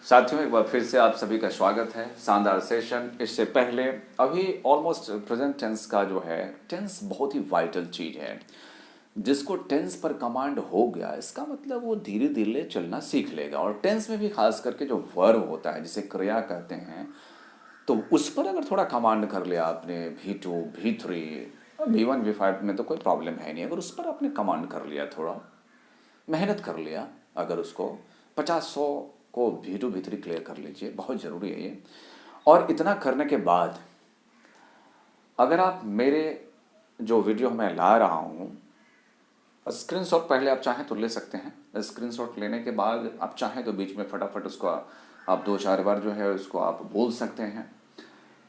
साथियों, एक बार फिर से आप सभी का स्वागत है। शानदार सेशन। इससे पहले अभी ऑलमोस्ट प्रेजेंट टेंस का जो है, टेंस बहुत ही वाइटल चीज़ है। जिसको टेंस पर कमांड हो गया, इसका मतलब वो धीरे धीरे चलना सीख लेगा। और टेंस में भी खास करके जो वर्ब होता है, जिसे क्रिया कहते हैं, तो उस पर अगर थोड़ा कमांड कर लिया आपने, V2 V3 V1 V5 में तो कोई प्रॉब्लम है नहीं। अगर उस पर आपने कमांड कर लिया, थोड़ा मेहनत कर लिया, अगर उसको 50-100 को V2 V3 क्लियर कर लीजिए, बहुत ज़रूरी है ये। और इतना करने के बाद अगर आप मेरे जो वीडियो मैं ला रहा हूँ, स्क्रीनशॉट पहले आप चाहें तो ले सकते हैं। स्क्रीनशॉट लेने के बाद आप चाहें तो बीच में फटाफट उसको आप 2-4 बार जो है उसको आप बोल सकते हैं।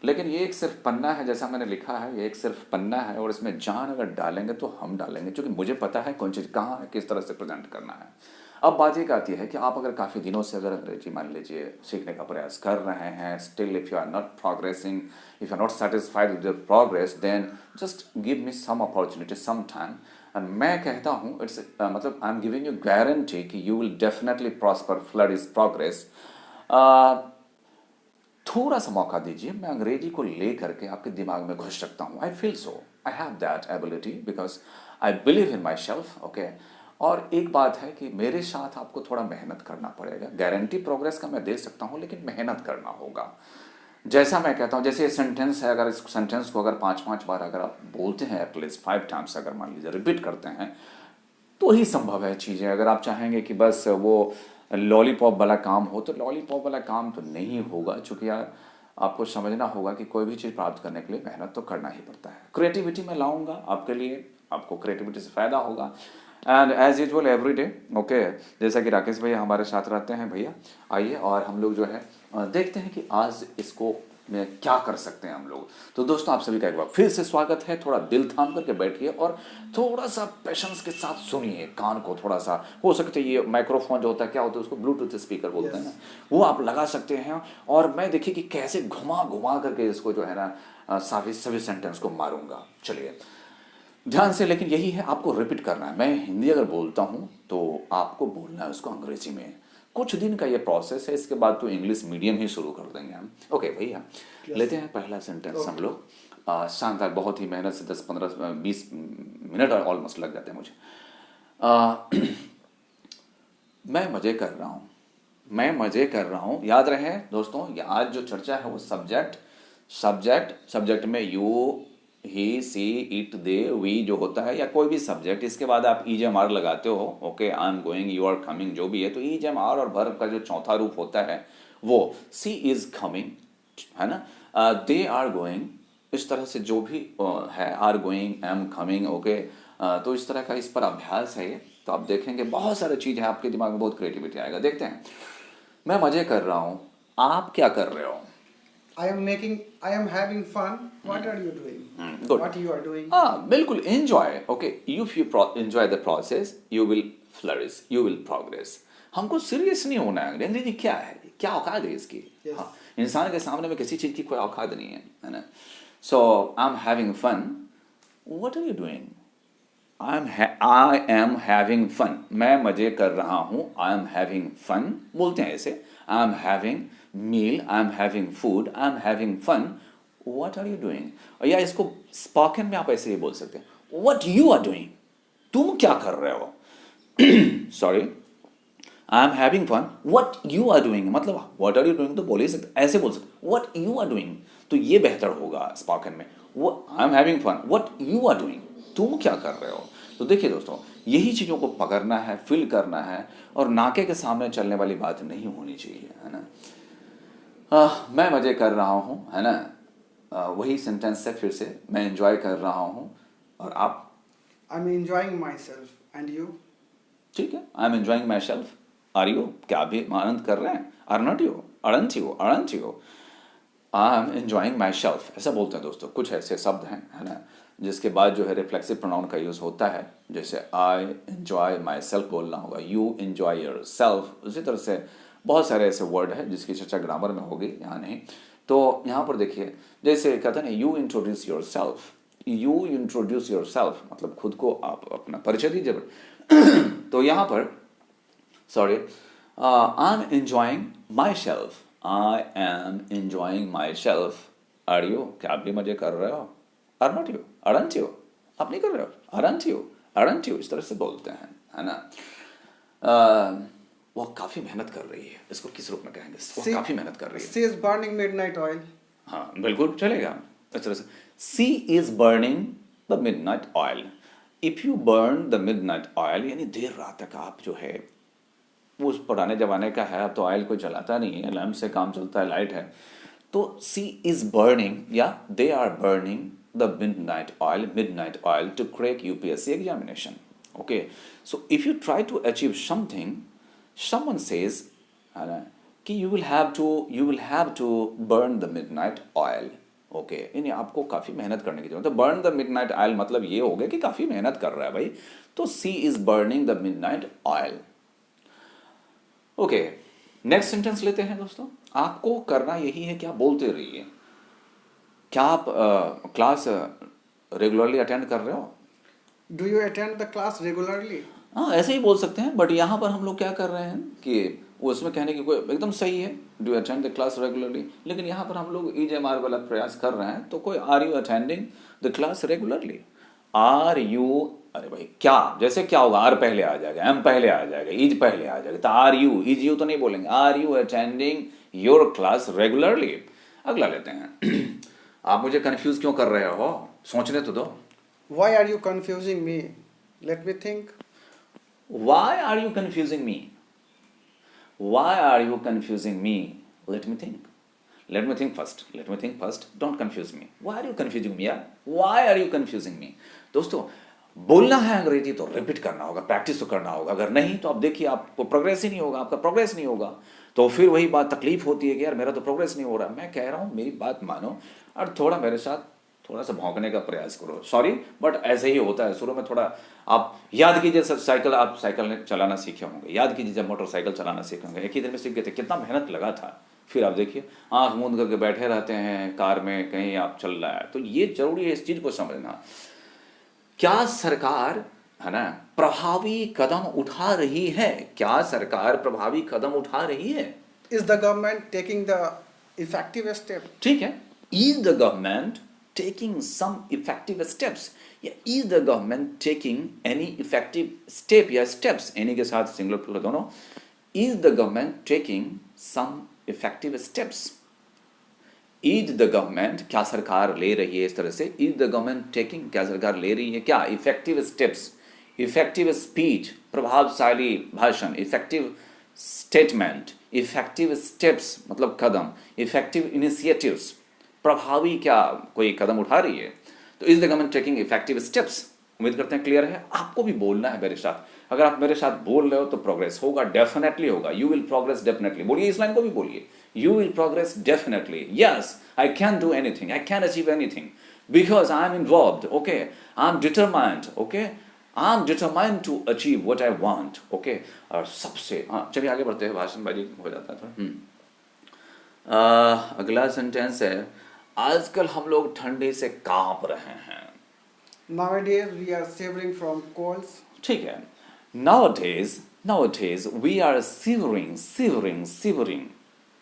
लेकिन ये एक सिर्फ पन्ना है, जैसा मैंने लिखा है, ये एक सिर्फ पन्ना है। और इसमें जान अगर डालेंगे तो हम डालेंगे, क्योंकि मुझे पता है कौन चीज़ कहाँ है, किस तरह से प्रेजेंट करना है। अब बात एक आती है कि आप अगर काफ़ी दिनों से अगर अंग्रेजी मान लीजिए सीखने का प्रयास कर रहे हैं, still if you are not progressing, if you are not satisfied with your progress, then just give me some opportunity some time. And मैं कहता हूँ इट्स मतलब I am giving you guarantee कि you will definitely prosper, flourish, progress. थोड़ा सा मौका दीजिए, मैं अंग्रेजी को ले करके आपके दिमाग में घुस सकता हूँ। I feel so, I have that ability because I believe in my self. Okay. और एक बात है कि मेरे साथ आपको थोड़ा मेहनत करना पड़ेगा। गारंटी प्रोग्रेस का मैं दे सकता हूँ, लेकिन मेहनत करना होगा। जैसा मैं कहता हूँ, जैसे ये सेंटेंस है, अगर इस सेंटेंस को अगर 5-5 बार अगर आप बोलते हैं, एटलीस्ट 5 टाइम्स अगर मान लीजिए रिपीट करते हैं, तो ही संभव है चीज़ें। अगर आप चाहेंगे कि बस वो लॉलीपॉप वाला काम हो, तो लॉलीपॉप वाला काम तो नहीं होगा। चूँकि यार आपको समझना होगा कि कोई भी चीज़ प्राप्त करने के लिए मेहनत तो करना ही पड़ता है। क्रिएटिविटी मैं लाऊंगा आपके लिए, आपको क्रिएटिविटी से फ़ायदा होगा। And as usual every day, okay, जैसा कि राकेश भैया हमारे साथ रहते हैं। भैया आइए और हम लोग जो है देखते हैं कि आज इसको में क्या कर सकते हैं हम लोग। तो दोस्तों, आप सभी का एक बार फिर से स्वागत है। थोड़ा दिल थाम करके बैठिए और थोड़ा सा पेशेंस के साथ सुनिए। कान को थोड़ा सा, हो सकता है ये माइक्रोफोन जो होता है, क्या होता है उसको, ब्लूटूथ स्पीकर बोलते हैं ना, वो आप लगा सकते हैं। और मैं देखिए कि कैसे घुमा घुमा करके इसको जो है ना सभी सभी सेंटेंस को मारूंगा। चलिए ध्यान से, लेकिन यही है, आपको रिपीट करना है। मैं हिंदी अगर बोलता हूँ तो आपको बोलना है उसको अंग्रेजी में। कुछ दिन का ये प्रोसेस है, इसके बाद तो इंग्लिश मीडियम ही शुरू कर देंगे हम। ओके भैया, लेते हैं पहला सेंटेंस हम लोग। शानदार, बहुत ही मेहनत से 10-15-20 मिनट ऑलमोस्ट लग जाते हैं मुझे। मैं मज़े कर रहा हूँ, मैं मज़े कर रहा हूँ। याद रहे दोस्तों, आज जो चर्चा है वो सब्जेक्ट में you, he, she, it, they, we जो होता है, या कोई भी सब्जेक्ट, इसके बाद आप EJMR लगाते हो। Okay, I am going, you are coming, जो भी है, तो EJMR और वर्ब का जो चौथा रूप होता है वो सी इज कमिंग, है ना, दे आर गोइंग, इस तरह से जो भी है, are going, am coming. Okay, तो इस तरह का इस पर अभ्यास है ये। तो आप देखेंगे बहुत सारी चीज़ है, आपके दिमाग में बहुत क्रिएटिविटी आएगा। देखते हैं। मैं मज़े कर रहा हूँ, आप क्या कर रहे हो? I am having fun. What are you doing? Good. What you are doing? बिल्कुल enjoy. Okay, if you enjoy the process, you will flourish, you will progress. हमको सीरियस नहीं होना है। अंग्रेजी क्या है, क्या औकात है इसकी? Yes. हाँ, इंसान के सामने में किसी चीज़ की कोई औकात नहीं है ना। So I'm having fun. What are you doing? I am having fun. मैं मजे कर रहा हूँ। I am having fun बोलते हैं ऐसे। I am having meal. I am having food. I am having fun. What are you doing? या इसको स्पोकन में आप ऐसे ही बोल सकते हैं, What you are doing? तुम क्या कर रहे हो? Sorry, I am having fun, what you are doing, मतलब वट आर यू डूइंग तो बोल ही सकते, ऐसे बोल सकते, वट यू आर डूइंग, तो ये बेहतर होगा स्पोकन में। वो I am having fun, what you are doing, तुम क्या कर रहे हो। तो देखिए दोस्तों, यही चीज़ों को पकड़ना है, फील करना है, और नाके के सामने चलने वाली बात नहीं होनी चाहिए, है ना। मैं मज़े कर रहा हूँ, है ना, वही सेंटेंस है फिर से, मैं एंजॉय कर रहा हूँ, और आप? I'm enjoying myself. And you? ठीक है, I am enjoying myself. Are you? क्या भी आनंद कर रहे हैं? Are not you? Aren't you? Aren't you? I am enjoying myself, ऐसा बोलते हैं दोस्तों। कुछ ऐसे शब्द हैं, है ना, जिसके बाद जो है रिफ्लेक्सिव प्रोनाउन का यूज़ होता है। जैसे आई एंजॉय माई सेल्फ बोलना होगा, यू एंजॉय योर सेल्फ। उसी तरह से बहुत सारे ऐसे वर्ड हैं जिसकी चर्चा ग्रामर में होगी, यहाँ नहीं। तो यहाँ पर देखिए, जैसे कहते हैं ना, you introduce your self, you introduce your self, मतलब खुद को आप अपना परिचय दीजिए। तो यहाँ पर sorry, I am enjoying myself, I am enjoying myself. Are you, क्या आप भी मजे कर रहे हो? Are not you, aren't you, आप नहीं कर रहे हो? अरंट यू, अरंट यू, इस तरह से बोलते हैं, है ना। वो काफ़ी मेहनत कर रही है, इसको किस रूप में कहेंगे? वो काफ़ी मेहनत कर रही है। She is burning midnight oil. हाँ बिल्कुल चलेगा इस तरह से। She is burning the midnight oil. If you burn the midnight oil, यानी देर रात तक आप जो है, वो उस पुराने जमाने का है, अब तो ऑयल कोई जलाता नहीं है, लैम्प से काम चलता है, लाइट है। तो सी इज बर्निंग, या they are burning the midnight oil to crack UPSC examination. Okay, so if you try to achieve something, someone says, है ना, कि you will have to burn the midnight oil. Okay, यानी आपको काफ़ी मेहनत करने की जरूरत है। बर्न द मिडनाइट ऑयल मतलब ये हो गया कि काफ़ी मेहनत कर रहा है भाई। तो she is burning the midnight oil. Okay, next sentence लेते हैं दोस्तों। आपको करना यही है कि आप बोलते रहिए। क्या आप क्लास रेगुलरली अटेंड कर रहे हो? Do you attend the class regularly? हाँ, ऐसे ही बोल सकते हैं, बट यहाँ पर हम लोग क्या कर रहे हैं कि वो उसमें कहने की कोई एकदम सही है, do you attend the class regularly, लेकिन यहाँ पर हम लोग EJMR वाला प्रयास कर रहे हैं, तो कोई are you attending the class regularly? Are you, अरे भाई क्या, जैसे क्या होगा, आर पहले आ जाएगा, एम पहले आ जाएगा, इज पहले आ जाएगा, तो आर यू, इज यू तो नहीं बोलेंगे, are you attending your class regularly. अगला लेते हैं। आप मुझे कंफ्यूज क्यों कर रहे हो? सोचने तो दो। Why are you confusing me? Let me think. Why are you confusing me? Why are you confusing me? Let me think. Let me think first. Let me think first. Don't confuse me. Why are you confusing me? यार? Why are you confusing me? दोस्तों, बोलना है अंग्रेजी तो repeat करना होगा, practice तो करना होगा। अगर नहीं तो आप देखिए, आपको प्रोग्रेस ही नहीं होगा, आपका प्रोग्रेस नहीं होगा। तो फिर वही बात, तकलीफ होती है कि यार मेरा तो प्रोग्रेस नहीं हो रहा। मैं कह रहा हूँ, मेरी बात मानो और थोड़ा मेरे साथ थोड़ा सा भौंकने का प्रयास करो। सॉरी, बट ऐसे ही होता है। शुरू में थोड़ा आप याद कीजिए, साइकिल, आप साइकिल चलाना सीखे होंगे, याद कीजिए जब मोटरसाइकिल चलाना सीखे होंगे, एक ही दिन में सीख गए थे, कितना मेहनत लगा था। फिर आप देखिए, आंख मूंद करके बैठे रहते हैं कार में, कहीं आप चल रहा है। तो ये जरूरी है इस चीज को समझना। क्या सरकार, है ना, प्रभावी कदम उठा रही है? क्या सरकार प्रभावी कदम उठा रही है? Is the government taking the effective step? ठीक है, is the government taking some effective steps, या is the government taking any effective step या steps, any के साथ सिंगुलर प्लूरल दोनों, is the government taking some effective steps, is the government, क्या सरकार ले रही है, इस तरह से is the government taking, क्या सरकार ले रही है क्या effective steps, effective speech, प्रभावशाली भाषण, effective statement, effective steps मतलब कदम, effective initiatives, प्रभावी क्या कोई कदम उठा रही है। तो is the government taking effective steps. उम्मीद करते हैं क्लियर है। आपको भी बोलना है मेरे साथ। अगर आप मेरे साथ बोल रहे हो तो प्रोग्रेस होगा, डेफिनेटली होगा। You will progress definitely. बोलिए, इस लाइन को भी बोलिए, you will progress definitely. Yes, I can do anything, I can achieve anything because I am involved. Okay, I am determined. Okay, I am determined to achieve what I want. Okay, और सबसे, हाँ चलिए आगे बढ़ते हैं, भाषणबाजी हो जाता है थोड़ा। अगला सेंटेंस है, आजकल हम लोग ठंडी से कांप रहे हैं। Nowadays we are suffering from colds. ठीक है, nowadays we are shivering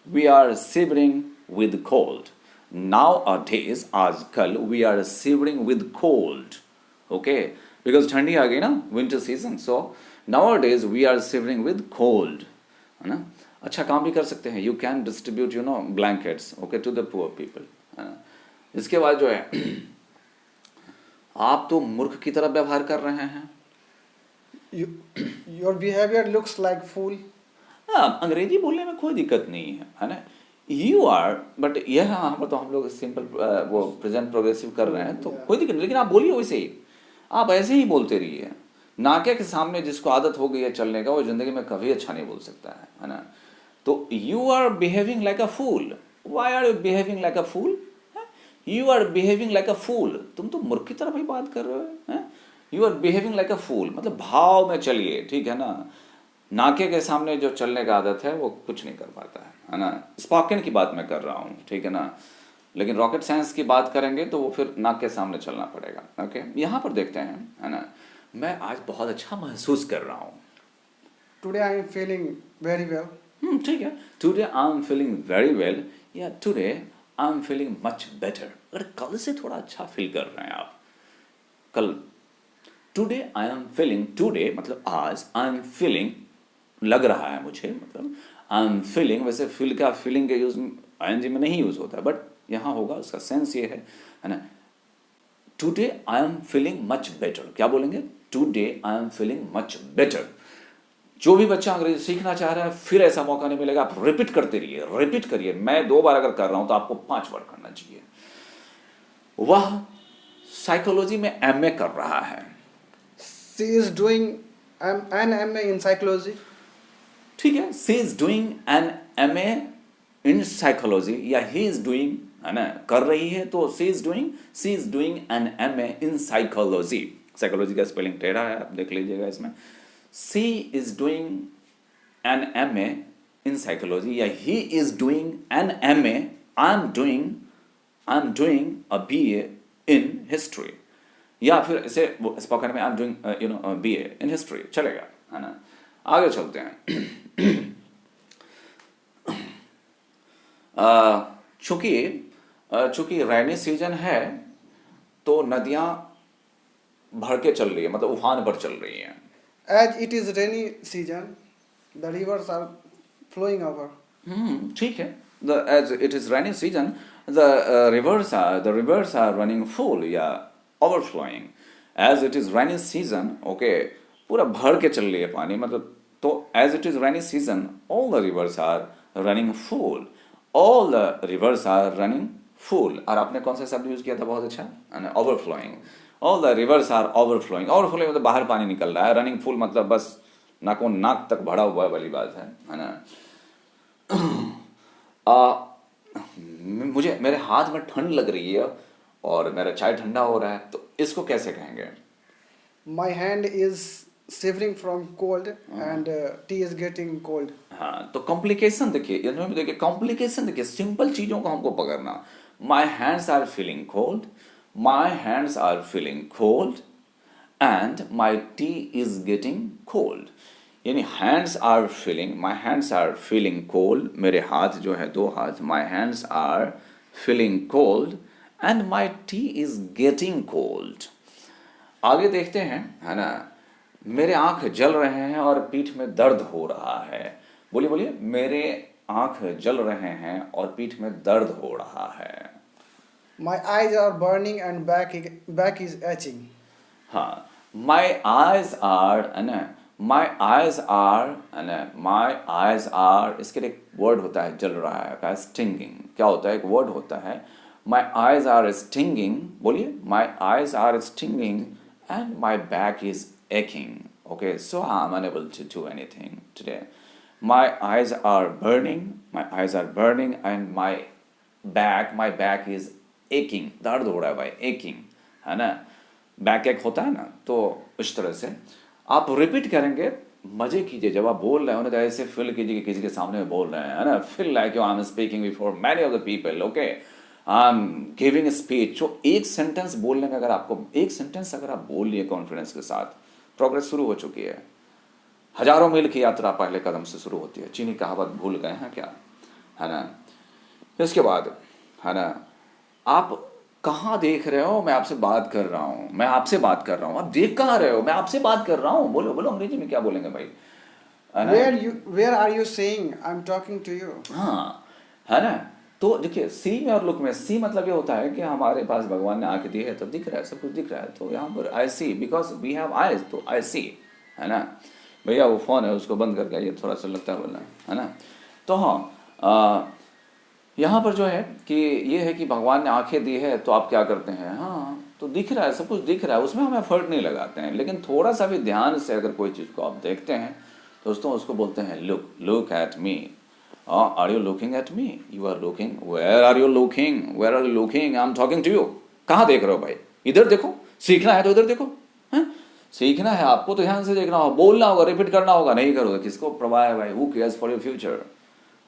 we are shivering with cold। nowadays, आजकल we are shivering with cold। okay, because ठंडी आ गई ना, winter season, so nowadays we are shivering with cold, है ना। अच्छा काम भी कर सकते हैं, you can distribute blankets, okay, to the poor people, है ना। इसके बाद जो है, आप तो मूर्ख की तरह व्यवहार कर रहे हैं। Your behavior looks like fool. हाँ, अंग्रेजी बोलने में कोई दिक्कत नहीं है ना। यू आर, बट यह यहाँ पर तो हम लोग सिंपल वो प्रेजेंट प्रोग्रेसिव कर रहे हैं, तो कोई दिक्कत नहीं, लेकिन आप बोलिए वैसे ही, आप ऐसे ही बोलते रहिए। नाके के सामने जिसको आदत हो गई है चलने का, वो जिंदगी में कभी अच्छा नहीं बोल सकता है ना। तो you are behaving like a fool. Why are you behaving like a fool? You are behaving like a fool. तुम तो मूर्ख की तरह भाई बात कर रहे हो। You are behaving like a fool मतलब भाव में चलिए, ठीक है ना। नाके के सामने जो चलने का आदत है वो कुछ नहीं कर पाता है ना। स्पोकन की बात मैं कर रहा हूँ, ठीक है ना, लेकिन रॉकेट साइंस की बात करेंगे तो वो फिर नाक के सामने चलना पड़ेगा। ओके, यहाँ पर देखते हैं, है ना। मैं आज बहुत अच्छा महसूस कर रहा हूँ। today I am feeling very well. ठीक है, today I am feeling very well या today I am feeling much better. अगर कल से थोड़ा अच्छा फील कर रहे हैं आप, कल today I am feeling, today मतलब आज, आई एम फीलिंग लग रहा है मुझे, मतलब आई एम फीलिंग, वैसे फील का फीलिंग के यूज आईएनजी में नहीं यूज होता, बट यहाँ होगा, उसका सेंस ये है ना। Today I am feeling much better, क्या बोलेंगे? Today I am feeling much better. जो भी बच्चा अंग्रेजी सीखना चाह रहा है, फिर ऐसा मौका नहीं मिलेगा, आप रिपीट करते रहिए, रिपीट करिए। मैं 2 बार अगर कर रहा हूं तो आपको 5 बार करना चाहिए। वह साइकोलॉजी में एमए कर रहा है। She is doing an MA in psychology. ठीक है, she is doing an MA in psychology, या ही इज डूइंग, है ना, कर रही है तो she is doing an MA in psychology. Psychology का स्पेलिंग टेढ़ा है, आप देख लीजिएगा इसमें। She is doing an MA in psychology, या he is doing an MA, I am doing a BA in history, या फिर इसे स्पोकन में I am doing BA in history चलेगा, है ना। आगे चलते हैं। चूंकि रैनी सीजन है तो नदियां भर के चल रही है, मतलब उफान पर चल रही हैं। As it is rainy season, the rivers are flowing over. ठीक है, as it is rainy season, the rivers are running full या overflowing. As it is rainy season, okay, पूरा भर के चल रही है पानी, मतलब तो as it is rainy season, all the rivers are running full. All the rivers are running full. और आपने कौन सा शब्द यूज किया था, बहुत अच्छा, overflowing. All the rivers are overflowing. overflowing मतलब बाहर पानी निकल रहा है, running full मतलब बस नाकों नाक तक भरा हुआ वाली बात है ना। मुझे मेरे हाथ में ठंड लग रही है और मेरा चाय ठंडा हो रहा है, तो इसको कैसे कहेंगे? My hand is shivering from cold and tea is getting cold. हाँ, तो कॉम्प्लिकेशन देखिए, इसमें देखिए कॉम्प्लिकेशन देखिए, सिंपल चीजों को हमको पकड़ना। My hands are feeling cold, my hands are feeling cold and my tea is getting cold. यानी hands are feeling, my hands are feeling cold, मेरे हाथ जो है 2 हाथ, my hands are feeling cold and my tea is getting cold. आगे देखते हैं, है ना। मेरे आंख जल रहे हैं और पीठ में दर्द हो रहा है। बोलिए बोलिए, मेरे आंख जल रहे हैं और पीठ में दर्द हो रहा है। My eyes are burning and back is itching. हाँ, my eyes are, है ना, my eyes are, है ना, my eyes are, इसके लिए एक वर्ड होता है, जल रहा है, का stinging। क्या होता है? एक वर्ड होता है, my eyes are stinging। बोलिए, my eyes are stinging and my back is aching. Okay, so I'm unable to do anything today. My eyes are burning and my back is aching. दर्द हो रहा है भाई, aching, है ना। Back एक होता है ना, तो इस तरह से आप रिपीट करेंगे, मजे कीजिए। जब आप बोल रहे हो ना, तो ऐसे फील कीजिए कि किसी के सामने में बोल रहे हैं, है ना। Feel like I am speaking before many of the people, okay, I am giving speech. तो एक सेंटेंस बोलने में, अगर आपको एक सेंटेंस अगर आप बोल लिए कॉन्फिडेंस के साथ, प्रोग्रेस शुरू हो चुकी है। हजारों मील की यात्रा पहले कदम से शुरू होती है। चीनी कहावत भूल गए हैं क्या, है ना। इसके बाद, है ना, आप कहाँ देख रहे हो? मैं आपसे बात कर रहा हूँ, मैं आपसे बात कर रहा हूँ। आप देख कहाँ रहे हो? मैं आपसे बात कर रहा हूँ। बोलो बोलो, अंग्रेजी में क्या बोलेंगे भाई, है ना। Where are you saying I'm talking to you? हाँ, है ना। तो देखिए, सी में और लुक में, सी मतलब ये होता है कि हमारे पास भगवान ने आंख दी है तो दिख रहा है, सब कुछ दिख रहा है। तो यहाँ पर आई सी, बिकॉज वी हैव आईज, तो आई सी, है ना। भैया वो फ़ोन है, उसको बंद करके आइए, थोड़ा सा लगता है बोलना, है ना। तो हाँ, यहाँ पर जो है कि ये है कि भगवान ने आंखें दी है, तो आप क्या करते हैं? हाँ, तो दिख रहा है, सब कुछ दिख रहा है, उसमें हम एफर्ट नहीं लगाते हैं। लेकिन थोड़ा सा भी ध्यान से अगर कोई चीज़ को आप देखते हैं, दोस्तों, उसको बोलते हैं look at me. Are you looking at me? You are looking, where are you looking? I am talking to you. कहाँ देख रहे हो भाई? इधर देखो। सीखना है तो इधर देखो, है? सीखना है आपको तो ध्यान से देखना होगा, बोलना होगा, रिपीट करना होगा। नहीं करोगे, किसको परवाह है भाई? Who cares for your future?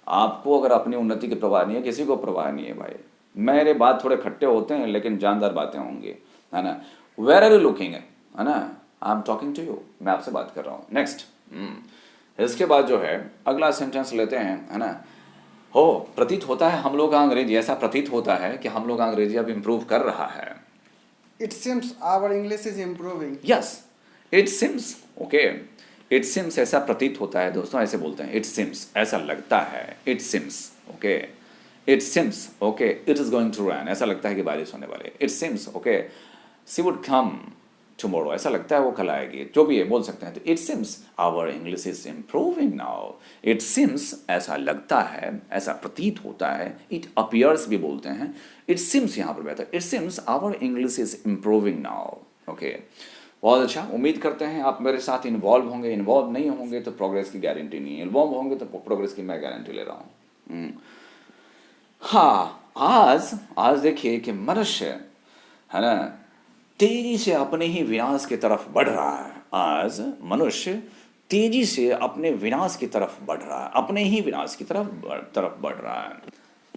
आपको अगर अपनी उन्नति की परवाह नहीं है, किसी को परवाह नहीं है भाई। मेरे बात थोड़े खट्टे होते हैं, लेकिन जानदार बातें होंगी, है ना। वेयर आर यू लुकिंग, है ना, I am talking to you, मैं आपसे बात कर रहा हूँ। नेक्स्ट, इसके बाद जो है अगला सेंटेंस लेते हैं, है ना। हो, प्रतीत होता है हम लोग का अंग्रेजी, ऐसा प्रतीत होता है कि हम लोग का अंग्रेजी अब इम्प्रूव कर रहा है। It seems our English is improving. Yes, it seems, okay. It seems ऐसा प्रतीत होता है दोस्तों, ऐसे बोलते हैं, इट सिम्स ऐसा लगता है, it seems, okay. It seems, okay, it is going to rain, ऐसा लगता है कि बारिश होने वाली है। It seems, okay, she would come tomorrow, ऐसा लगता है वो कल आएगी, जो भी है बोल सकते हैं। तो it seems our English is improving now. It seems ऐसा लगता है, ऐसा प्रतीत होता है। इट अपियर्स भी बोलते हैं। इट सिम्स यहाँ पर बैठा है, it seems our English is improving now, okay. बहुत अच्छा, उम्मीद करते हैं आप मेरे साथ इन्वॉल्व होंगे। इन्वॉल्व नहीं होंगे तो प्रोग्रेस की गारंटी नहीं है, इन्वॉल्व होंगे तो प्रोग्रेस की मैं गारंटी ले रहा हूँ। हाँ, आज देखिए कि मनुष्य, है ना, तेजी से अपने ही विनाश की तरफ बढ़ रहा है। आज मनुष्य तेजी से अपने विनाश की तरफ बढ़ रहा है, अपने ही विनाश की तरफ बढ़ रहा है।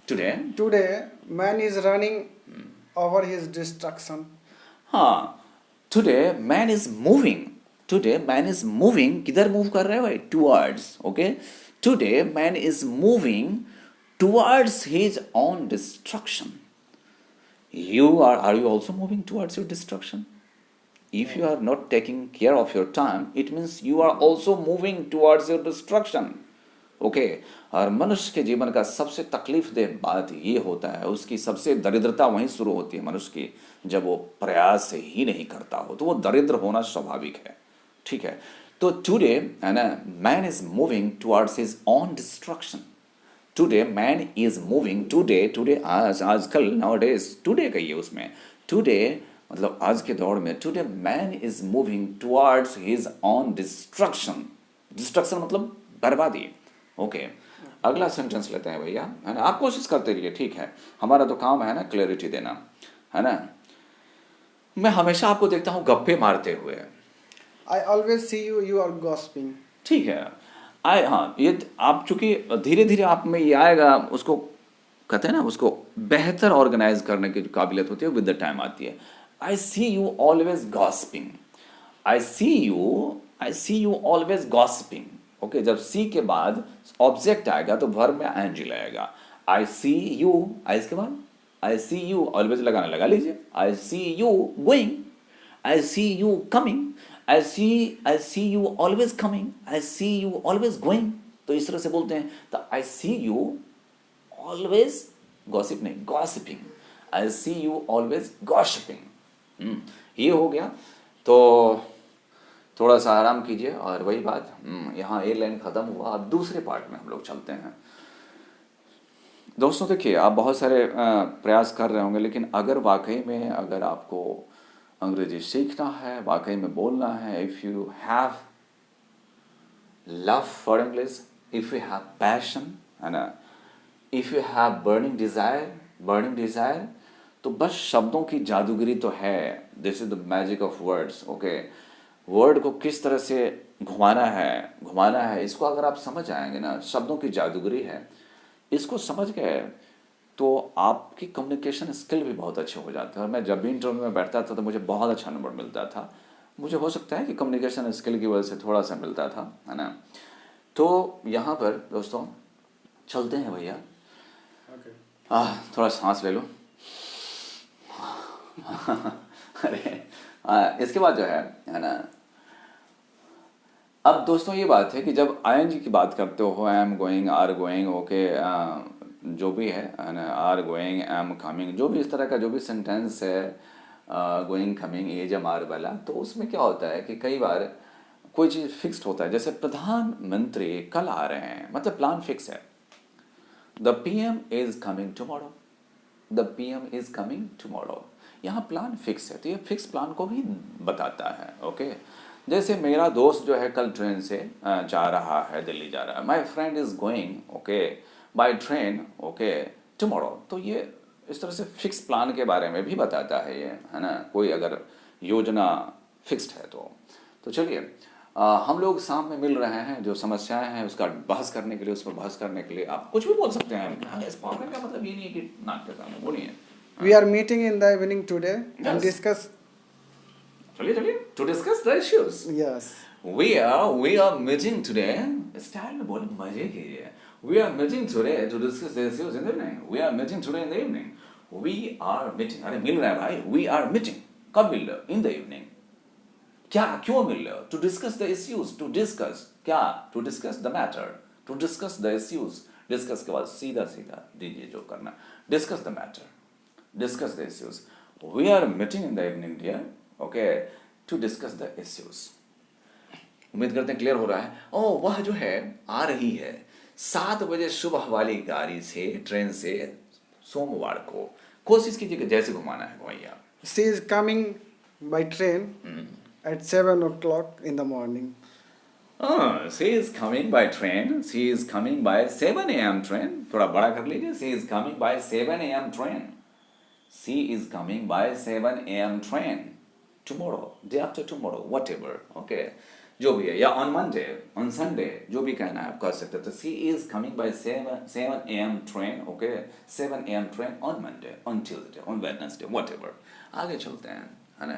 Today, Today, man is running over his destruction. हाँ, today man is moving, today man is moving, किधर मूव कर रहे हो भाई? Towards, okay. Today man is moving towards his own destruction. You are you also moving towards your destruction? If you are not taking care of your time, it means you are also moving towards your destruction. Okay, और मनुष्य के जीवन का सबसे तकलीफदेह बात ये होता है, उसकी सबसे दरिद्रता वहीं शुरू होती है मनुष्य की, जब वो प्रयास ही नहीं करता हो, तो वो दरिद्र होना स्वाभाविक है, ठीक है। तो टुडे, है ना, man is moving towards his own destruction. Today man is moving, today आजकल, नाउ डेज, टुडे कहिए उसमें, टुडे मतलब आज के दौर में, today man is moving towards his own destruction. Destruction मतलब बर्बादी, ओके। अगला सेंटेंस लेते हैं भैया, है ना। आप कोशिश करते रहिए, ठीक है, हमारा तो काम है ना क्लैरिटी देना, है ना। मैं हमेशा आपको देखता हूँ गप्पे मारते हुए, I always see you, you are gossiping. ठीक है। हाँ, ये आप चूंकि धीरे धीरे आप में ये आएगा, उसको कहते हैं ना, उसको बेहतर ऑर्गेनाइज करने की जो काबिलियत होती है विद द टाइम आती है। I see you always gossiping, I see you always gossiping, okay. जब सी के बाद ऑब्जेक्ट आएगा तो वर्ब में आईएनजी लगेगा। आई सी यू, आई इसके बाद आई सी यू ऑलवेज लगाना लगा लीजिए। I see you going, I see you coming, I see you always coming, I see you always going, तो इस तरह से बोलते हैं। तो I see you always gossip नहीं, gossiping, I see you always gossiping, ये हो गया। तो थोड़ा सा आराम कीजिए, और वही बात, यहाँ ए लाइन ख़त्म हुआ, अब दूसरे पार्ट में हम लोग चलते हैं। दोस्तों देखिए, आप बहुत सारे प्रयास कर रहे होंगे, लेकिन अगर वाकई में अगर आपको अंग्रेजी सीखना है, वाकई में बोलना है, if you have love for English, if you have passion, है ना, if you have burning desire, तो बस शब्दों की जादूगरी तो है। This is the magic of words, okay. Word को किस तरह से घुमाना है, इसको अगर आप समझ आएंगे ना, शब्दों की जादूगरी है, इसको समझ गए तो आपकी कम्युनिकेशन स्किल भी बहुत अच्छे हो जाते हैं। और मैं जब भी इंटरव्यू में बैठता था तो मुझे बहुत अच्छा नंबर मिलता था। मुझे हो सकता है कि कम्युनिकेशन स्किल की वजह से थोड़ा सा मिलता था, है ना। तो यहाँ पर दोस्तों चलते हैं भैया, थोड़ा सांस ले लो। अरे इसके बाद जो है ना, अब दोस्तों ये बात है कि जब आईएनजी की बात करते हो, I am going, are going, okay, जो भी है ना, आर गोइंग, एम कमिंग, जो भी इस तरह का जो भी सेंटेंस है, going, coming, as, am, are वाला, तो उसमें क्या होता है कि कई बार कोई चीज़ फिक्स्ड होता है। जैसे प्रधानमंत्री कल आ रहे हैं, मतलब प्लान फिक्स है। The PM is coming tomorrow, the PM is coming tomorrow, यहाँ प्लान फिक्स है, तो ये फिक्स प्लान को भी बताता है, ओके। जैसे मेरा दोस्त जो है कल ट्रेन से जा रहा है, दिल्ली जा रहा है, my friend is going, okay, by train, okay, tomorrow, तो ये इस तरह से फिक्स प्लान के बारे में भी बताता है ये, है ना, कोई अगर योजना फिक्स्ड है तो चलिए, हम लोग सामने मिल रहे हैं, जो समस्याएं हैं उसका बहस करने के लिए, उस पर बहस करने के लिए आप कुछ भी बोल सकते हैं। इस पागल का मतलब ये नहीं है कि नाक के सामने बोलिए। We are meeting in the evening today and discuss. चलिए to discuss the issues. Yes. We are meeting today style में बोले, मजे कीजिए। We are meeting today to discuss the issues in the evening. We are meeting today in the evening. We are meeting, अरे मिल रहा है भाई, we are meeting. कब मिल रहे हो? In the evening. क्या, क्यों मिल रहे हो? To discuss the issues, to discuss क्या? To discuss the matter, to discuss the issues. Discuss के बाद सीधा सीधा दीजिए जो करना, discuss the matter, discuss the issues. We are meeting in the evening dear, okay, to discuss the issues. उम्मीद करते हैं क्लियर हो रहा है। ओ, वह जो है आ रही है 7 बजे सुबह वाली गाड़ी से, ट्रेन से, सोमवार को। कोशिश कीजिए जैसे घुमाना है घुमाइए आप। She is coming by train at 7 o'clock in the morning. She is coming by train. She is coming by 7 a.m. train. थोड़ा बड़ा कर लीजिए। She is coming by 7 a.m. train. She is coming by 7 a.m. train. Tomorrow, day after tomorrow, whatever. Okay. जो भी है, या on Monday, on Sunday, जो भी कहना है आप कर सकते हो। तो she is coming by 7 a.m. train. Okay. 7 a.m. train on Monday, on Tuesday, on Wednesday, whatever. आगे चलते हैं, है ना।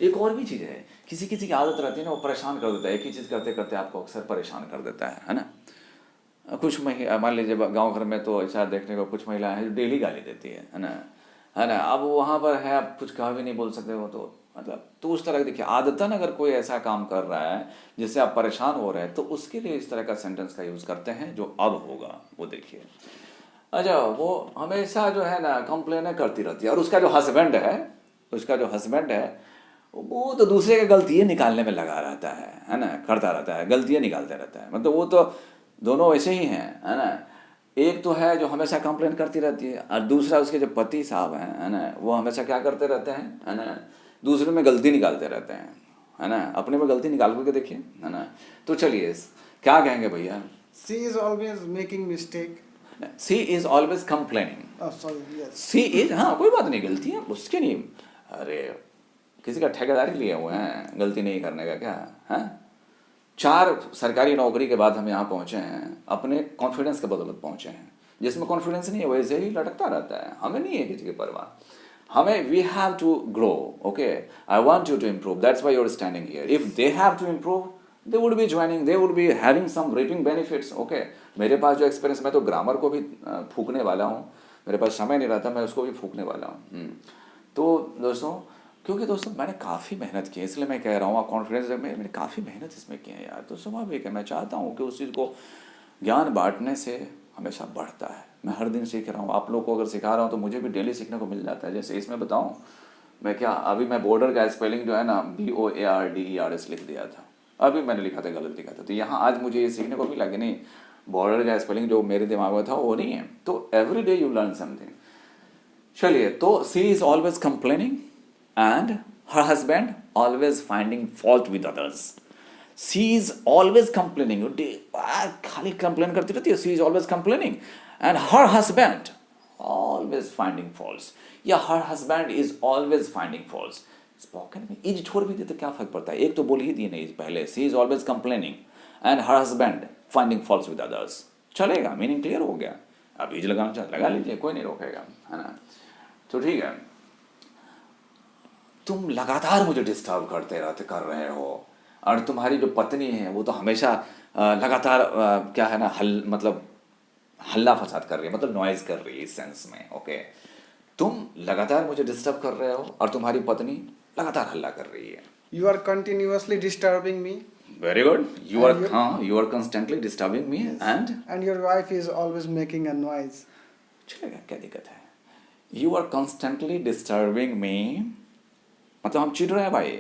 एक और भी चीज़ है, किसी किसी की आदत रहती है ना, वो परेशान कर देता है। एक ही चीज़ करते करते आपको अक्सर परेशान कर देता है ना। कुछ महिला, मान लीजिए गांव घर में तो ऐसा देखने को कुछ महिलाएं हैं जो डेली गाली देती है ना, है ना। अब वहाँ पर है, आप कुछ कहा भी नहीं बोल सकते हो, तो मतलब तो उस तरह देखिए, आदतन अगर कोई ऐसा काम कर रहा है जिससे आप परेशान हो रहे हैं, तो उसके लिए इस तरह का सेंटेंस का यूज़ करते हैं जो अब होगा वो देखिए। अच्छा, वो हमेशा जो है ना कंप्लेन करती रहती है, और उसका जो हस्बैंड है वो तो दूसरे की गलतियाँ निकालने में लगा रहता है ना, करता रहता है, गलतियाँ निकालते रहता है। मतलब वो तो दोनों वैसे ही हैं, है ना। एक तो है जो हमेशा कंप्लेन करती रहती है, और दूसरा उसके जो पति साहब हैं, है ना, वो हमेशा क्या करते रहते हैं, है ना, दूसरे में गलती निकालते रहते हैं, है ना। अपने में गलती निकाल करके देखिए, है ना। तो चलिए क्या कहेंगे भैया? She is always making mistake. She is always complaining. Oh, sorry, yes. She is, हाँ कोई बात नहीं, गलती है उसके नहीं। अरे किसी का ठेकेदारी लिए हुए हैं गलती नहीं करने का क्या है? 4 सरकारी नौकरी के बाद हम यहाँ पहुँचे हैं, अपने कॉन्फिडेंस के बदौलत पहुँचे हैं। जिसमें कॉन्फिडेंस नहीं है वैसे ही लटकता रहता है। हमें नहीं है किसी की परवाह। हमें, we have to grow, okay, I want you to improve, that's why you are standing here. If they have to improve, they would be joining, they would be having some reaping benefits, okay। मेरे पास जो experience, मैं तो grammar को भी फूकने वाला हूँ, मेरे पास समय नहीं रहता, मैं उसको भी फूकने वाला हूँ। तो दोस्तों, क्योंकि दोस्तों मैंने काफ़ी मेहनत की है, इसलिए मैं कह रहा हूँ, आप कॉन्फिडेंस में, मैंने काफ़ी मेहनत इसमें की है यार। तो स्वाभाविक है, मैं चाहता हूँ कि उस चीज़ को ज्ञान बांटने से हमेशा बढ़ता है। मैं हर दिन सीख रहा हूँ, आप लोग को अगर सिखा रहा हूँ तो मुझे भी डेली सीखने को मिल जाता है। जैसे इसमें बताऊँ मैं क्या, अभी मैं बॉर्डर का स्पेलिंग जो है ना, BOARDERS लिख दिया था, अभी मैंने लिखा था, गलत लिखा था। तो यहाँ आज मुझे ये सीखने को मिला कि नहीं, बॉर्डर का स्पेलिंग जो मेरे दिमाग में था वो नहीं है। तो every day you learn something. चलिए, तो she is always complaining and her husband always finding fault with others. She is always complaining, खाली कंप्लेन करती रहती है। She is always complaining and her husband always finding faults, या her husband is always finding faults. Spoken में is छोड़ भी दे तो क्या फर्क पड़ता है, एक तो बोल ही दिए नहीं पहले। She is always complaining and her husband finding faults with others, चलेगा, मीनिंग क्लियर हो गया। अब इज लगाना चाहे लगा लीजिए, कोई नहीं रोकेगा, है ना। तो ठीक है, तुम लगातार मुझे डिस्टर्ब कर रहे हो, और तुम्हारी जो पत्नी है वो तो हमेशा लगातार क्या है ना, मतलब हल्ला फसाद कर रही है, मतलब नॉइज कर रही है इस सेंस में, ओके। तुम लगातार मुझे डिस्टर्ब कर रहे हो और तुम्हारी पत्नी लगातार हल्ला कर रही है। You are continuously disturbing me. Very good, you are, And हाँ, you are constantly disturbing me And your wife is always making a noise. चलेगा, क्या दिक्कत है। You are constantly disturbing me, मतलब हम चिढ़ रहे हैं भाई।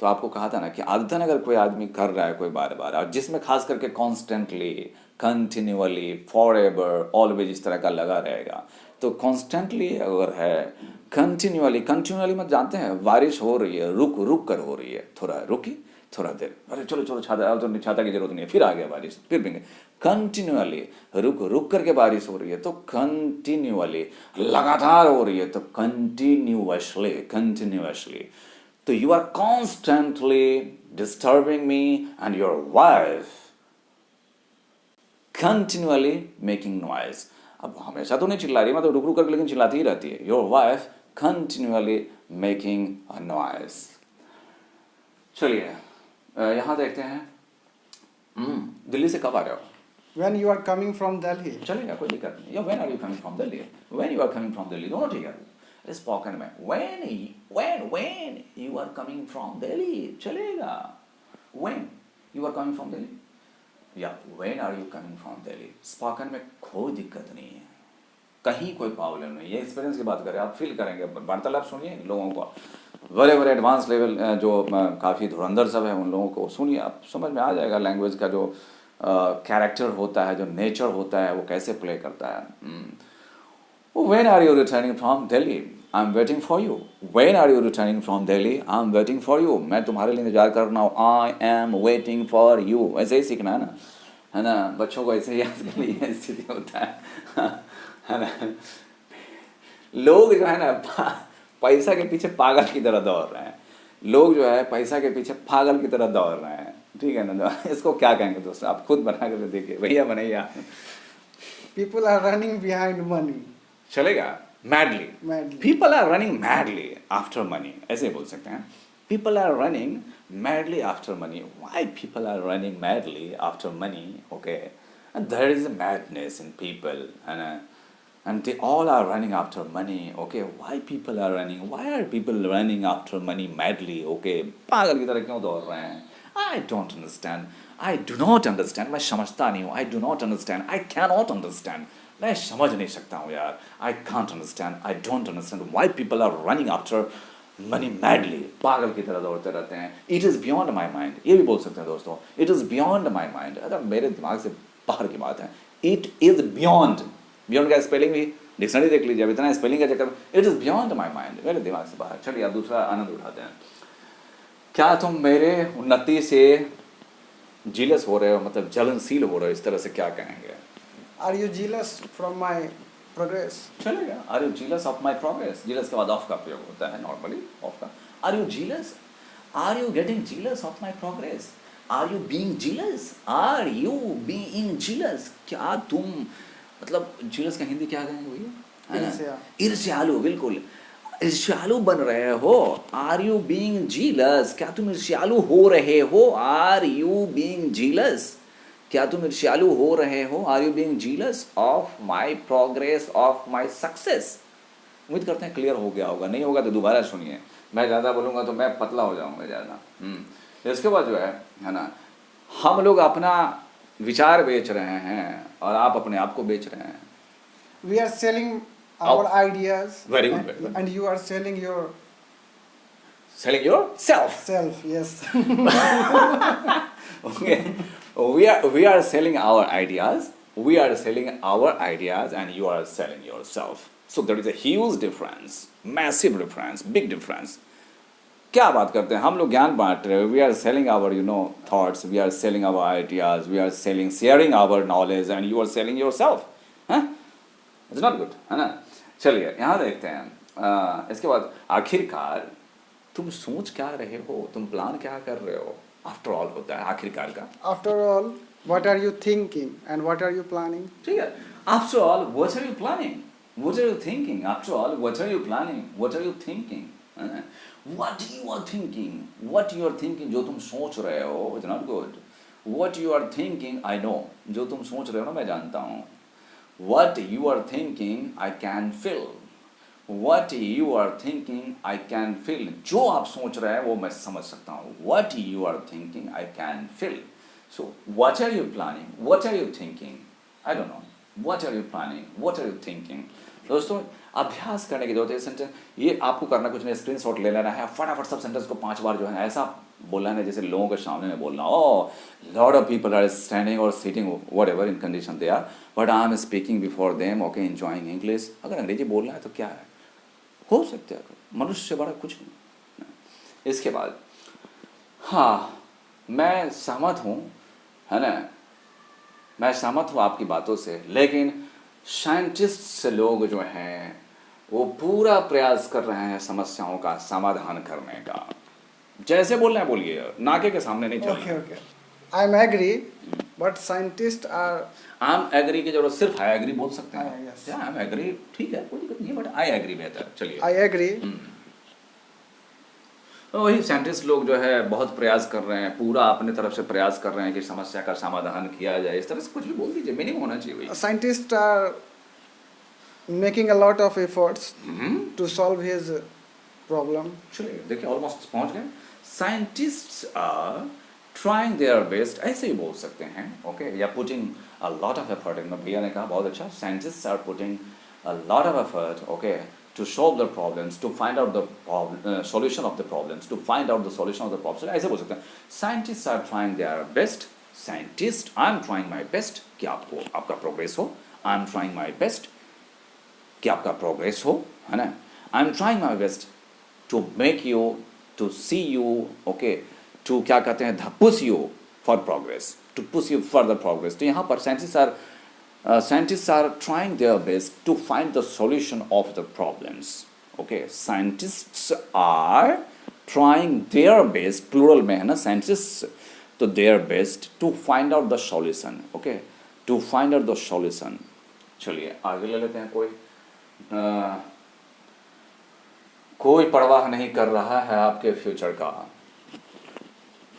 तो आपको कहा था ना कि आदतन अगर कोई आदमी कर रहा है कोई बार बार, और जिसमें खास करके constantly, continually, for ever, always इस तरह का लगा रहेगा, तो कॉन्स्टेंटली अगर है, कंटिन्यूअली मत जानते हैं, बारिश हो रही है, रुक रुक कर हो रही है, थोड़ा रुकी, थोड़ा देर, अरे चलो चलो छाता, तो छाता की जरूरत नहीं है, फिर आ गया बारिश, फिर भी कंटिन्यूअली, रुक रुक करके बारिश हो रही है, तो कंटिन्यूअली, लगातार हो रही है तो कंटिन्यूअसली। तो you are constantly disturbing me and your wife continually making noise. अब हमेशा तो नहीं चिल्ला रही, मतलब रुक रुक करके लेकिन चिल्लाती ही रहती है। Your wife continually making a noise. चलिए यहाँ देखते हैं, दिल्ली से कब आ रहे हो? When you are coming from Delhi. चलेगा, कोई दिक्कत नहीं। या when are you coming from Delhi? When you are coming from Delhi, दोनों ठीक है। स्पोकन में when you are coming from Delhi चलेगा। When you are coming from Delhi या when are you coming from Delhi, spoken में कोई दिक्कत नहीं है, कहीं कोई प्रॉब्लम नहीं। ये एक्सपीरियंस की बात करें, आप फील करेंगे। वार्तालाप सुनिए लोगों को, बड़े बड़े एडवांस लेवल जो काफ़ी धुरंधर सब है उन लोगों को सुनिए, आप समझ में आ जाएगा लैंग्वेज का जो कैरेक्टर होता है, जो नेचर होता है, वो कैसे प्ले करता है। When are you returning from Delhi? I am waiting for you. When are you returning from Delhi? I am waiting for you. मैं तुम्हारे लिए इंतजार कर रहा हूँ। I am waiting for you. ऐसे ही सीखना है ना। बच्चों को ऐसे ही याद कर लिए स्थिति होता है ना। लोग जो है ना पैसा के पीछे पागल की तरह दौड़ रहे हैं। लोग जो है पैसा के पीछे पागल की तरह दौड़ रहे हैं, ठीक है ना। इसको क्या कहेंगे दोस्तों, आप खुद बना कर देखिए, भैया बनैया। People are running behind money. चलेगा, madly. Madly. People are running madly after money, ऐसे बोल सकते हैं। People are running madly after money. Why people are running madly after money? Okay, there is a madness in people, है ना। And they all are running after money. Okay, why people are running? Why are people running after money madly? Okay, पागल की तरह क्यों दौड़ रहे हैं? I don't understand. I do not understand. मैं समझता नहीं हूँ। I do not understand. I cannot understand. मैं समझ नहीं सकता हूँ यार। I can't understand. I don't understand why people are running after money madly. पागल की तरह दौड़ते रहते हैं। It is beyond my mind. ये भी बोल सकते हैं दोस्तों। It is beyond my mind. अरे मेरे दिमाग से बाहर की बात है। It is beyond. बियॉन्ड का स्पेलिंग भी डिक्शनरी देख लीजिए, अब इतना स्पेलिंग का चक्कर। It is beyond my mind, मेरे दिमाग से बाहर। चलिए अब दूसरा आनंद उठाते हैं। क्या तुम मेरे उन्नति से जीलस हो रहे हो, मतलब जलनशील हो रहे हो, इस तरह से क्या कहेंगे? Are you jealous from my progress? चलेगा। Are you jealous of my progress? Jealous के बाद ऑफ का प्रयोग होता है नॉर्मली, ऑफ का। Are you jealous? Are you getting jealous of my progress? Are you being jealous? Are you being jealous? क्या तुम, मतलब जीलस का हिंदी क्या कहेंगे भैया? ईर्ष्या। ईर्ष्यालु, बिल्कुल ईर्ष्यालु बन रहे हो। Are you being jealous? क्या तुम ईर्ष्यालु हो रहे हो? Are you being jealous? क्या तुम ईर्ष्यालु हो रहे हो? Are you being jealous of my progress, of my success? उम्मीद करते हैं क्लियर हो गया होगा, नहीं होगा तो दोबारा सुनिए। मैं ज़्यादा बोलूँगा तो मैं पतला हो जाऊँगा ज़्यादा। इसके बाद जो है ना, हम लोग अपना विचार बेच रहे हैं और आप अपने आप को बेच रहे हैं। We are selling our ideas. Very good, and, very good. and you are selling your Selling yourself. self. Yes. Okay. We are selling our ideas. We are selling our ideas and you are selling yourself. So there is a huge difference, massive difference, big difference. क्या बात करते हैं हम लोग, ज्ञान बांट रहे हैं। We are selling our thoughts, we are selling our ideas, we are selling sharing our knowledge and you are selling yourself. It's not good, है ना। चलिए यहाँ देखते हैं। इसके बाद आखिरकार तुम सोच क्या रहे हो, तुम प्लान क्या कर रहे हो? आफ्टर ऑल होता है आखिरकार का। After all, what are you thinking and what are you planning? ठीक है। After all what are you planning, what are you thinking? After all what are you planning, what are you thinking? What you are thinking, what you are thinking, जो तुम सोच रहे हो, it's not good. What you are thinking, I know. जो तुम सोच रहे हो ना, मैं जानता हूँ। What you are thinking, I can feel. What you are thinking, I can feel. जो आप सोच रहे हैं वो मैं समझ सकता हूँ। What you are thinking, I can feel. So, what are you planning? What are you thinking? I don't know. What are you planning? What are you thinking? दोस्तों अभ्यास करने की जरूरत है। सेंटेंस ये आपको करना कुछ नहीं, स्क्रीनशॉट ले लेना है, फटाफट सब सेंटेंस को 5 बार जो है ऐसा बोलना है जैसे लोगों के सामने में बोलना। A lot of people are standing और sitting whatever in condition they are, but I am speaking before them, okay, enjoying English. अगर अंग्रेजी बोलना है तो क्या है, हो सकता है, मनुष्य से बड़ा कुछ नहीं। इसके बाद हाँ, मैं सहमत हूँ, है ना, मैं सहमत हूँ आपकी बातों से, लेकिन साइंटिस्ट लोग जो हैं वो पूरा प्रयास कर रहे हैं समस्याओं का समाधान करने का। जैसे बोलना है बोलिए, नाके के सामने नहीं चलना। Okay, okay. I'm agree, but scientists are. I'm agree की जरूरत सिर्फ I agree बोल सकते हैं। Yes. Yeah, I'm agree ठीक है, कोई दिक्कत नहीं है, बट I agree बेहतर। चलिए I agree, वही साइंटिस्ट लोग जो है बहुत प्रयास कर रहे हैं, पूरा अपने तरफ से प्रयास कर रहे हैं कि समस्या का समाधान किया जाए। इस तरह से कुछ भी बोल दीजिए, मीनिंग होना चाहिए भाई। Scientists are making a lot of efforts to solve his problem. चलिए देखिए ऑलमोस्ट पहुंच गए। Scientists are trying their best, ऐसे ही बोल सकते हैं, ओके, या putting a lot of effort in. भैया ने कहा बहुत अच्छा, scientists are putting a lot of effort, okay, to solve the problems, to find out the solution of the problems, to find out the solution of the problems। ऐसे बोल सकते हैं scientists are trying their best, scientist I am trying my best कि आपको आपका progress हो, I am trying my best कि आपका प्रोग्रेस हो, है ना, I am trying my best to make you, to see you, okay, to क्या कहते हैं, push you for progress, to push you further progress। तो यहाँ पर scientists are trying their best to find the solution of the problems, okay, scientists are trying their best, plural में है ना scientists, तो their best to find out the solution, okay, to find out the solution। चलिए आगे ले लेते हैं। कोई परवाह नहीं कर रहा है आपके फ्यूचर का,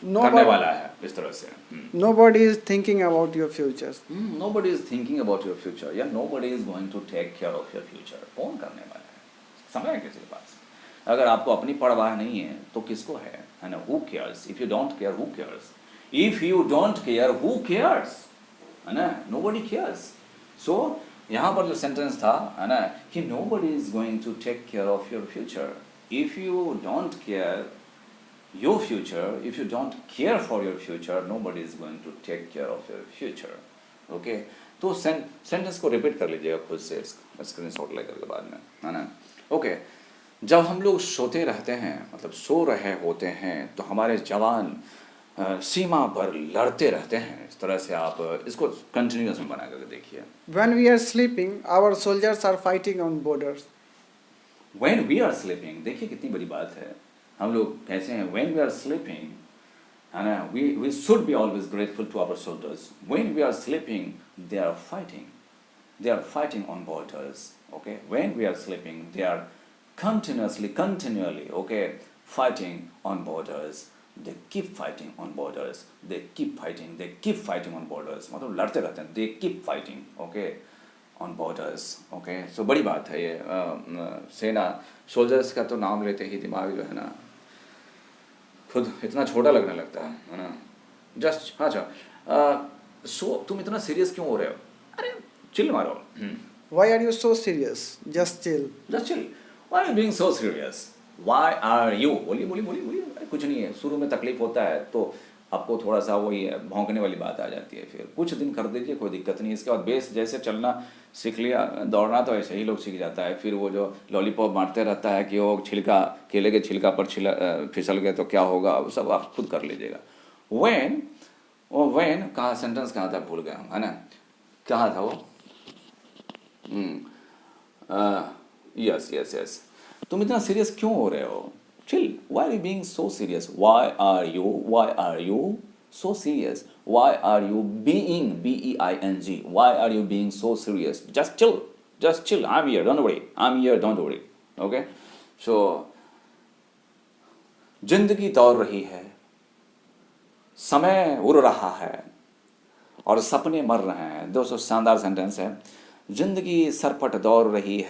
करने वाला है इस तरह से। Nobody is thinking about your futures. Nobody is thinking about your future, या nobody is going to take care of your future। कौन करने वाला है, समझ आए किसी के पास? अगर आपको अपनी परवाह नहीं है तो किसको है ना? Who cares? If you don't care, who cares? If you don't care, who cares? है ना, nobody cares। So यहाँ पर जो सेंटेंस था है ना कि nobody is going to take care of your future। If you don't care your future, if you don't care for your future, nobody is going to take care of your future, okay। तो sentence को repeat कर लीजिएगा खुद से, screenshot लेकर के बाद में, है ना, ओके। जब हम लोग सोते रहते हैं, मतलब सो रहे होते हैं, तो हमारे जवान सीमा पर लड़ते रहते हैं। इस तरह से आप इसको कंटिन्यूअस में बना करके देखिए। When we are sleeping, our soldiers are fighting on borders. When we are sleeping, देखिए कितनी बड़ी बात है। हम लोग कैसे हैं? When we are sleeping, है ना, we should be always grateful to our soldiers। When we are sleeping, they are fighting on borders, okay। When we are sleeping, they are continually, okay, fighting on borders। They keep fighting on borders, they keep fighting on borders, मतलब लड़ते रहते हैं। They keep fighting, okay, on borders, okay। So बड़ी बात है ये। सेना, soldiers का तो नाम लेते ही दिमाग जो है ना खुद इतना छोटा लगने लगता है ना। जस्ट अच्छा, सो तुम इतना सीरियस क्यों हो रहे हो? अरे चिल मारो। Why are you so serious? Just chill. Just chill। Why are you being so serious? Why are you? बोलिए। अरे कुछ नहीं है, शुरू में तकलीफ होता है तो आपको थोड़ा सा वही भौंकने वाली बात आ जाती है, फिर कुछ दिन कर दीजिए, कोई दिक्कत नहीं। इसके बाद बेस जैसे चलना सीख लिया, दौड़ना तो ऐसे ही लोग सीख जाता है। फिर वो जो लॉलीपॉप मारते रहता है कि वो छिलका, केले के छिलका पर फिसल गए तो क्या होगा, वो सब आप खुद कर लीजिएगा। वेन कहाँ, सेंटेंस कहाँ था, भूल गया, है ना, कहाँ था वो? यस। तुम इतना सीरियस क्यों हो रहे हो? Chill। Why are you being so serious? Why are you so serious? Why are you being, B-E-I-N-G, why are you being so serious? Just chill, I'm here, don't worry, okay। So जिंदगी दौड़ रही है, समय उड़ रहा है और सपने मर रहे हैं। दोस्तों शानदार सेंटेंस है। जिंदगी सरपट दौड़ रही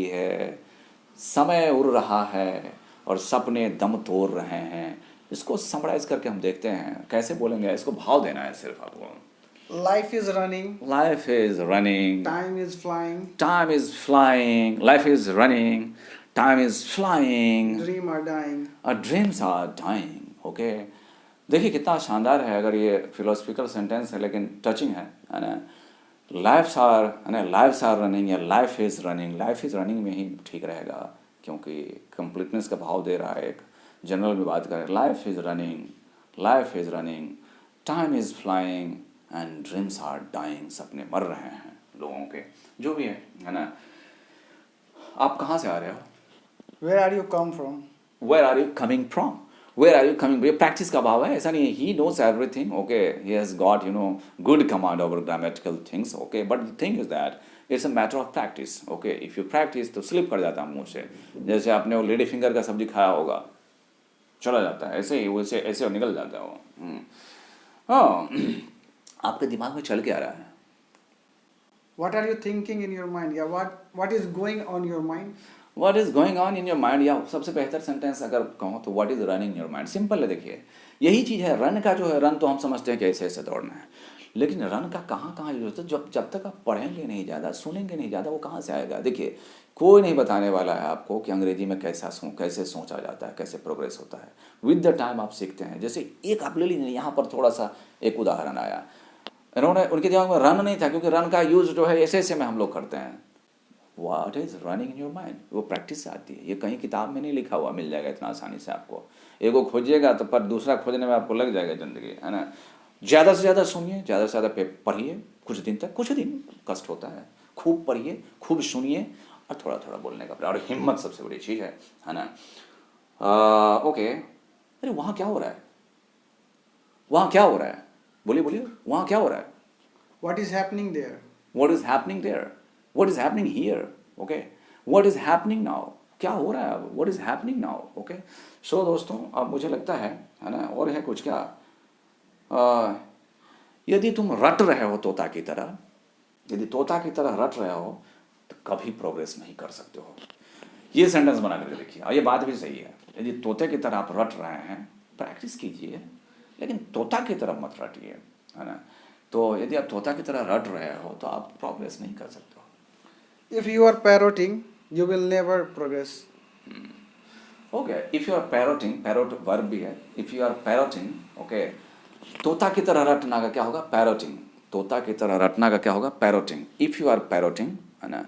है, समय उड़ रहा है और सपने दम तोड़ रहे हैं। इसको समराइज करके हम देखते हैं कैसे बोलेंगे, इसको भाव देना है सिर्फ आपको। Life is running. Time is flying. Life is running. Time is flying. Dreams are dying. Dreams are dying, okay। देखिए कितना शानदार है। अगर ये फिलोसफिकल सेंटेंस है लेकिन टचिंग है ना। लाइफ्स आर रनिंग या लाइफ इज़ रनिंग में ही ठीक रहेगा, क्योंकि कंप्लीटनेस का भाव दे रहा है। एक जनरल में बात करें, life is running, time is flying and dreams are dying. सपने मर रहे हैं लोगों के, जो भी है ना। आप कहाँ से आ रहे हो? Where are you come from? Where are you coming from? Where are you coming, ये प्रैक्टिस का भाव है, ऐसा नहीं है he knows everything, okay, he has got good command over grammatical things, okay, but the thing is that it's a matter of practice, okay, if you practice तो slip कर जाता है मुंह से, जैसे आपने वो लेडी फिंगर का सब्जी खाया होगा, चला जाता है ऐसे ही, वैसे ऐसे निकल जाता है वो। हाँ, आपके दिमाग में चल के आ रहा है, What are you thinking in your mind? Yeah, what is going on your mind? What is going on in your mind, या सबसे बेहतर सेंटेंस अगर कहूँ तो what is running in your mind. Simple है, देखिए यही चीज़ है रन का, जो है रन तो हम समझते हैं कि ऐसे ऐसे दौड़ना है, लेकिन रन का कहाँ कहाँ यूज होता है, जब तक आप पढ़ेंगे नहीं ज़्यादा, सुनेंगे नहीं ज़्यादा, वो कहाँ से आएगा। देखिए कोई नहीं बताने वाला है आपको कि अंग्रेजी में कैसे सोचा जाता है, कैसे प्रोग्रेस होता है, विद द टाइम आप सीखते हैं। जैसे एक आप ले लीजिए, यहाँ पर थोड़ा सा एक उदाहरण आया, इन्होंने उनके दिमाग में रन नहीं था, क्योंकि रन का यूज जो है ऐसे ऐसे में हम लोग करते हैं। What is running in your mind, वो प्रैक्टिस से आती है, ये कहीं किताब में नहीं लिखा हुआ मिल जाएगा इतना आसानी से आपको। एक को खोजिएगा तो पर दूसरा खोजने में आपको लग जाएगा ज़िंदगी, है ना। ज़्यादा से ज़्यादा सुनिए, ज़्यादा से ज़्यादा पढ़िए, कुछ दिन तक, कुछ दिन कष्ट होता है, खूब पढ़िए, खूब सुनिए, और थोड़ा थोड़ा बोलने का प्रयास, और हिम्मत सबसे बड़ी चीज़ है ना। ओके, अरे वहाँ क्या हो रहा है, वहाँ क्या हो रहा है, बोलिए बोलिए, वहाँ क्या हो रहा है, What is happening there? what is happening there, what is happening here, okay, what is happening now, क्या हो रहा है अब, what is happening now, okay। सो दोस्तों अब मुझे लगता है ना, और है कुछ क्या, यदि तुम रट रहे हो तोता की तरह, यदि तोता की तरह रट रहे हो तो कभी प्रोग्रेस नहीं कर सकते हो। ये सेंटेंस बना करके देखिए, और ये बात भी सही है, यदि तोते की तरह आप रट रहे हैं, प्रैक्टिस कीजिए, लेकिन तोता की तरह मत रटिए, है ना। तो यदि आप तोता की तरह रट रहे हो तो आप प्रोग्रेस नहीं कर सकते हो। If you are parroting, you will never progress. Okay, if you are parroting, parrot verb भी है, if you are parroting, okay, तोता की तरह रटना का क्या होगा, पैरोटिंग, तोता की तरह रटना का क्या होगा, parroting. If you are parroting, है ना,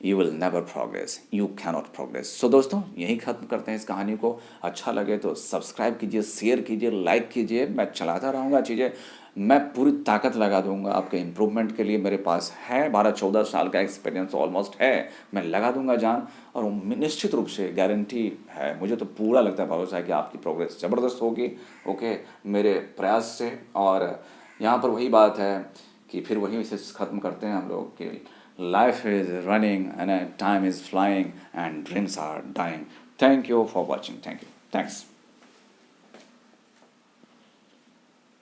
you will never progress, you cannot progress. So दोस्तों यहीं ख़त्म करते हैं इस कहानी को। अच्छा लगे तो सब्सक्राइब कीजिए, शेयर कीजिए, लाइक कीजिए, मैं चलाता रहूँगा चीज़ें, मैं पूरी ताकत लगा दूंगा आपके इम्प्रूवमेंट के लिए। मेरे पास है 12-14 साल का एक्सपीरियंस ऑलमोस्ट है, मैं लगा दूंगा जान, और निश्चित रूप से गारंटी है, मुझे तो पूरा लगता है, भरोसा है कि आपकी प्रोग्रेस ज़बरदस्त होगी, ओके, मेरे प्रयास से। और यहाँ पर वही बात है कि फिर वहीं से ख़त्म करते हैं हम लोग कि life is running and time is flying and dreams are dying. Thank you for watching, thank you, thanks.